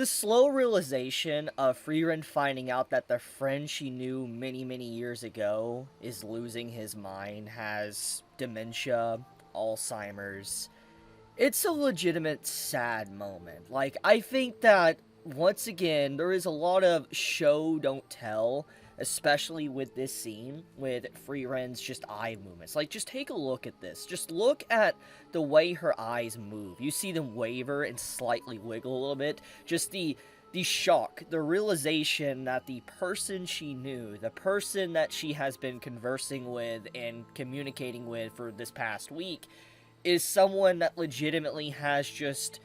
The slow realization of Frieren finding out that the friend she knew many, many years ago is losing his mind, has dementia, Alzheimer's. It's a legitimate sad moment. Like, I think that, once again, there is a lot of show don't tell, especially with this scene, with Frieren's just eye movements. Like, just take a look at this. Just look at the way her eyes move. You see them waver and slightly wiggle a little bit. Just the shock, the realization that the person she knew, the person that she has been conversing with and communicating with for this past week, is someone that legitimately has just,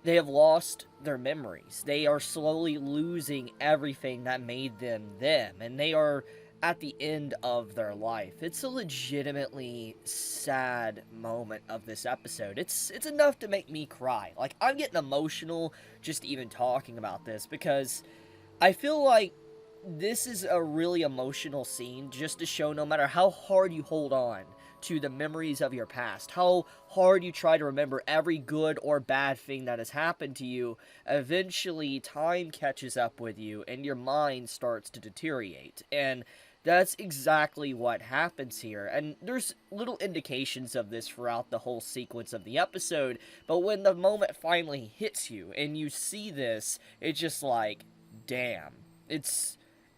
they have lost their memories. They are slowly losing everything that made them them, and they are at the end of their life. It's a legitimately sad moment of this episode. It's enough to make me cry. Like, I'm getting emotional just even talking about this, because I feel like this is a really emotional scene just to show no matter how hard you hold on to the memories of your past, how hard you try to remember every good or bad thing that has happened to you, eventually time catches up with you and your mind starts to deteriorate. And that's exactly what happens here. And there's little indications of this throughout the whole sequence of the episode, but when the moment finally hits you and you see this, it's just like, damn.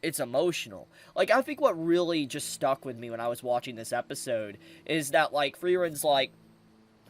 It's emotional. Like, I think what really just stuck with me when I was watching this episode is that, like, Frieren's like,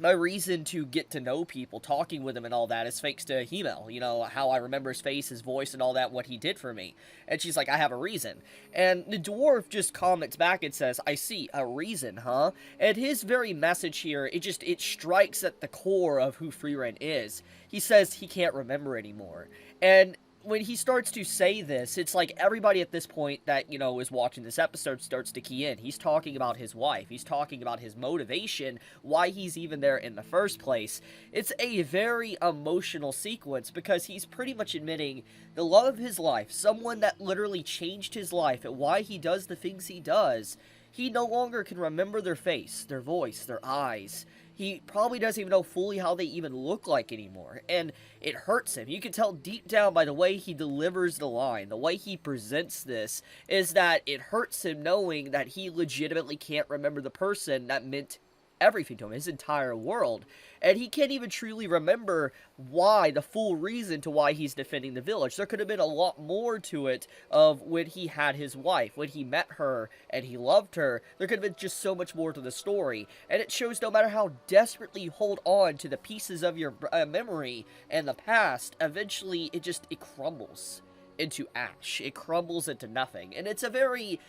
my reason to get to know people, talking with him and all that, is thanks to Himmel. You know, how I remember his face, his voice, and all that, what he did for me. And she's like, I have a reason. And the dwarf just comments back and says, I see, a reason, huh? And his very message here, it strikes at the core of who Frieren is. He says he can't remember anymore. And when he starts to say this, it's like everybody at this point that, you know, is watching this episode starts to key in. He's talking about his wife. He's talking about his motivation, why he's even there in the first place. It's a very emotional sequence because he's pretty much admitting the love of his life, someone that literally changed his life and why he does the things he does. He no longer can remember their face, their voice, their eyes. He probably doesn't even know fully how they even look like anymore, and it hurts him. You can tell deep down by the way he delivers the line, the way he presents this, is that it hurts him knowing that he legitimately can't remember the person that meant everything to him, his entire world. And he can't even truly remember why, the full reason to why he's defending the village. There could have been a lot more to it of when he had his wife, when he met her and he loved her. There could have been just so much more to the story. And it shows no matter how desperately you hold on to the pieces of your memory and the past, eventually it crumbles into ash. It crumbles into nothing. And it's a very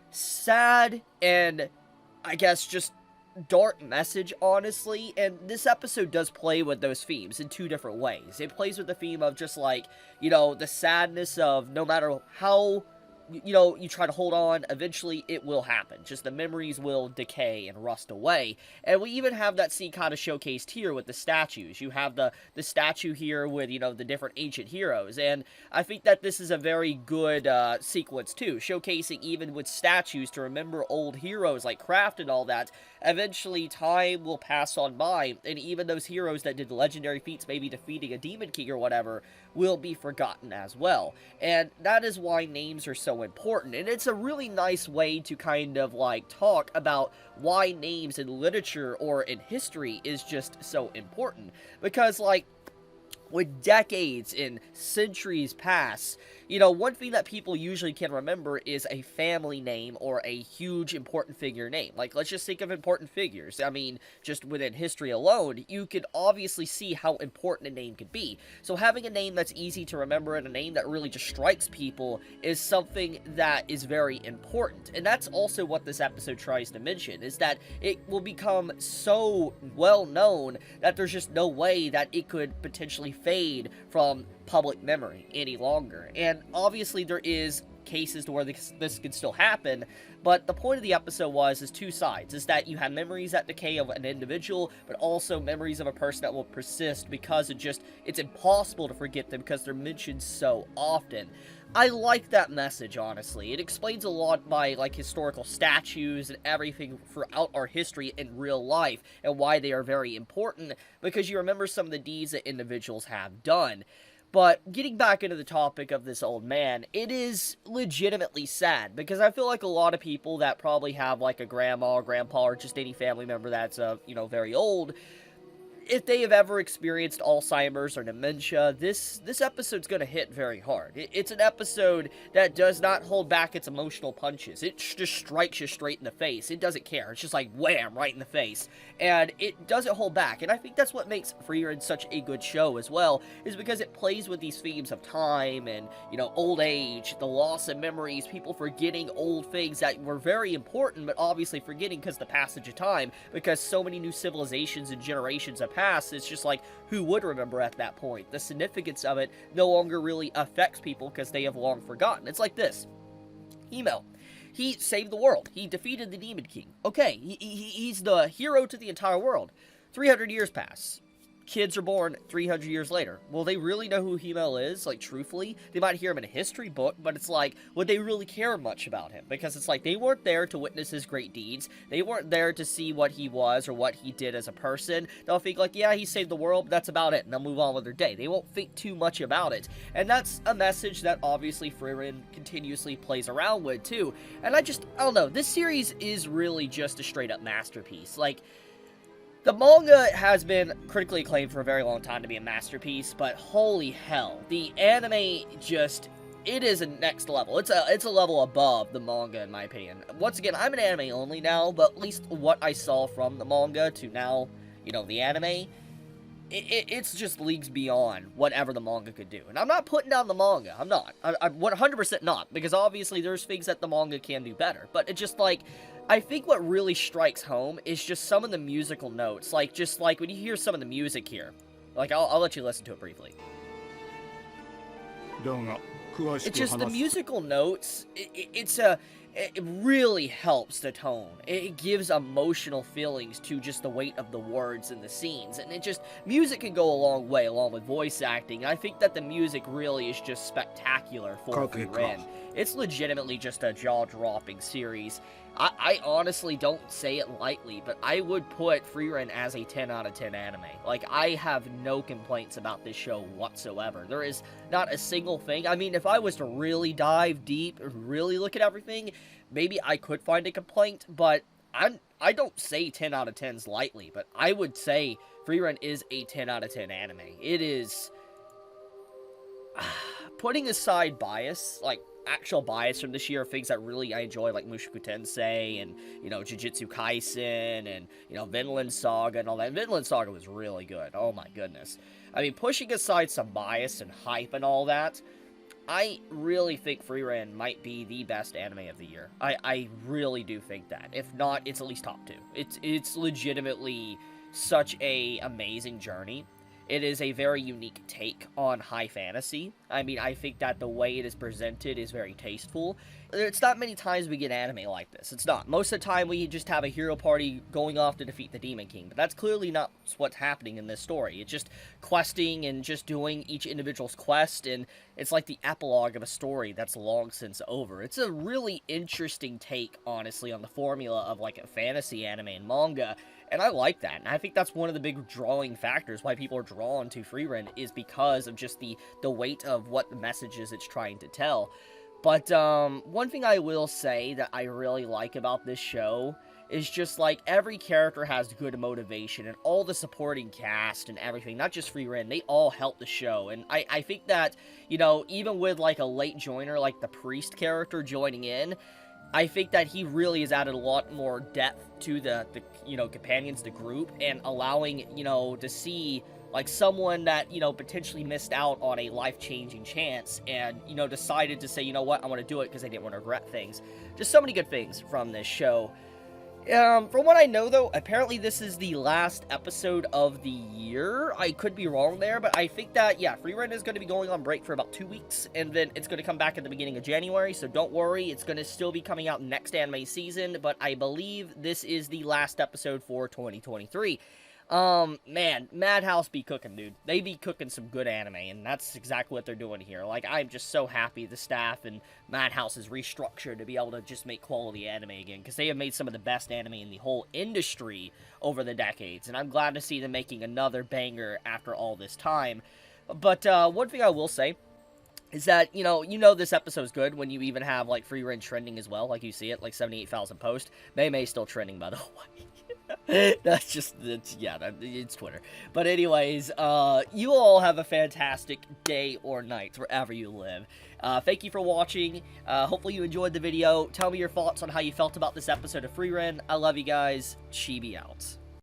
sad and, I guess, just dark message, honestly, and this episode does play with those themes in two different ways. It plays with the theme of just, like, you know, the sadness of no matter how, you know, you try to hold on, eventually it will happen. Just the memories will decay and rust away. And we even have that scene kind of showcased here with the statues. You have the statue here with, you know, the different ancient heroes. And I think that this is a very good sequence, too. Showcasing even with statues to remember old heroes like Kraft and all that. Eventually, time will pass on by, and even those heroes that did legendary feats, maybe defeating a demon king or whatever, will be forgotten as well. And that is why names are so important. And it's a really nice way to kind of, like, talk about why names in literature or in history is just so important. Because, like, when decades and centuries pass, you know, one thing that people usually can remember is a family name or a huge important figure name. Like, let's just think of important figures. I mean, just within history alone, you can obviously see how important a name could be. So having a name that's easy to remember and a name that really just strikes people is something that is very important. And that's also what this episode tries to mention, is that it will become so well known that there's just no way that it could potentially fade from public memory any longer. And obviously there is cases to where this could still happen, but the point of the episode is two sides, is that you have memories that decay of an individual, but also memories of a person that will persist because it's impossible to forget them because they're mentioned so often. I like that message, honestly. It explains a lot by, like, historical statues and everything throughout our history in real life and why they are very important, because you remember some of the deeds that individuals have done. But getting back into the topic of this old man, it is legitimately sad, because I feel like a lot of people that probably have, like, a grandma or grandpa or just any family member that's, very old, if they have ever experienced Alzheimer's or dementia, this episode's gonna hit very hard. It's an episode that does not hold back its emotional punches. It just strikes you straight in the face. It doesn't care. It's just like wham, right in the face. And it doesn't hold back. And I think that's what makes Frieren such a good show as well, is because it plays with these themes of time and, old age, the loss of memories, people forgetting old things that were very important, but obviously forgetting because of the passage of time, because so many new civilizations and generations have passed. It's just like, who would remember at that point? The significance of it no longer really affects people because they have long forgotten. It's like this. Email. He saved the world. He defeated the Demon King. Okay, he's the hero to the entire world. 300 years pass. Kids are born 300 years later. Will they really know who Himmel is? Like, truthfully? They might hear him in a history book, but it's like, would they really care much about him? Because it's like, they weren't there to witness his great deeds. They weren't there to see what he was or what he did as a person. They'll think like, yeah, he saved the world, but that's about it, and they'll move on with their day. They won't think too much about it. And that's a message that obviously Frieren continuously plays around with, too. And I don't know, this series is really just a straight-up masterpiece. Like, the manga has been critically acclaimed for a very long time to be a masterpiece, but holy hell, the anime it is a next level. It's a level above the manga, in my opinion. Once again, I'm an anime only now, but at least what I saw from the manga to now, the anime, it's just leagues beyond whatever the manga could do. And I'm not putting down the manga. I'm not. I'm 100% not, because obviously there's things that the manga can do better. But it's just like, I think what really strikes home is just some of the musical notes. Like, just like when you hear some of the music here. Like, I'll let you listen to it briefly. It's just the musical notes, it really helps the tone. It gives emotional feelings to just the weight of the words and the scenes. And music can go a long way along with voice acting. And I think that the music really is just spectacular for Frieren. It's legitimately just a jaw-dropping series. I honestly don't say it lightly, but I would put Frieren as a 10 out of 10 anime. Like, I have no complaints about this show whatsoever. There is not a single thing. I mean, if I was to really dive deep and really look at everything, maybe I could find a complaint, but I don't say 10 out of 10s lightly, but I would say Frieren is a 10 out of 10 anime. It is, putting aside bias, like, actual bias from this year, things that really I enjoy, like Mushoku Tensei and, Jujutsu Kaisen and, Vinland Saga and all that. Vinland Saga was really good. Oh my goodness. I mean, pushing aside some bias and hype and all that, I really think Frieren might be the best anime of the year. I really do think that. If not, it's at least top 2. It's legitimately such a amazing journey. It is a very unique take on high fantasy. I mean, I think that the way it is presented is very tasteful. It's not many times we get anime like this. It's not. Most of the time, we just have a hero party going off to defeat the Demon King. But that's clearly not what's happening in this story. It's just questing and just doing each individual's quest. And it's like the epilogue of a story that's long since over. It's a really interesting take, honestly, on the formula of, like, a fantasy anime and manga. And I like that, and I think that's one of the big drawing factors why people are drawn to Frieren, is because of just the weight of what the messages it's trying to tell. But, one thing I will say that I really like about this show is just, like, every character has good motivation, and all the supporting cast and everything, not just Frieren, they all help the show, and I think that, even with, like, a late joiner, like the priest character joining in, I think that he really has added a lot more depth to the companions, the group, and allowing, to see, like, someone that, potentially missed out on a life-changing chance and, decided to say, you know what, I want to do it because they didn't want to regret things. Just so many good things from this show. From what I know, though, apparently this is the last episode of the year. I could be wrong there, but I think that, yeah, Frieren is going to be going on break for about 2 weeks, and then it's going to come back at the beginning of January, so don't worry, it's going to still be coming out next anime season, but I believe this is the last episode for 2023. Man, Madhouse be cooking, dude. They be cooking some good anime, and that's exactly what they're doing here. Like, I'm just so happy the staff and Madhouse is restructured to be able to just make quality anime again, because they have made some of the best anime in the whole industry over the decades, and I'm glad to see them making another banger after all this time. But one thing I will say is that, this episode's good when you even have, like, Frieren trending as well. Like, you see it, like, 78,000 posts. May's still trending, by the way. That's just, it's Twitter. But anyways, you all have a fantastic day or night, wherever you live. Thank you for watching. Hopefully you enjoyed the video. Tell me your thoughts on how you felt about this episode of Frieren. I love you guys. Chibi out.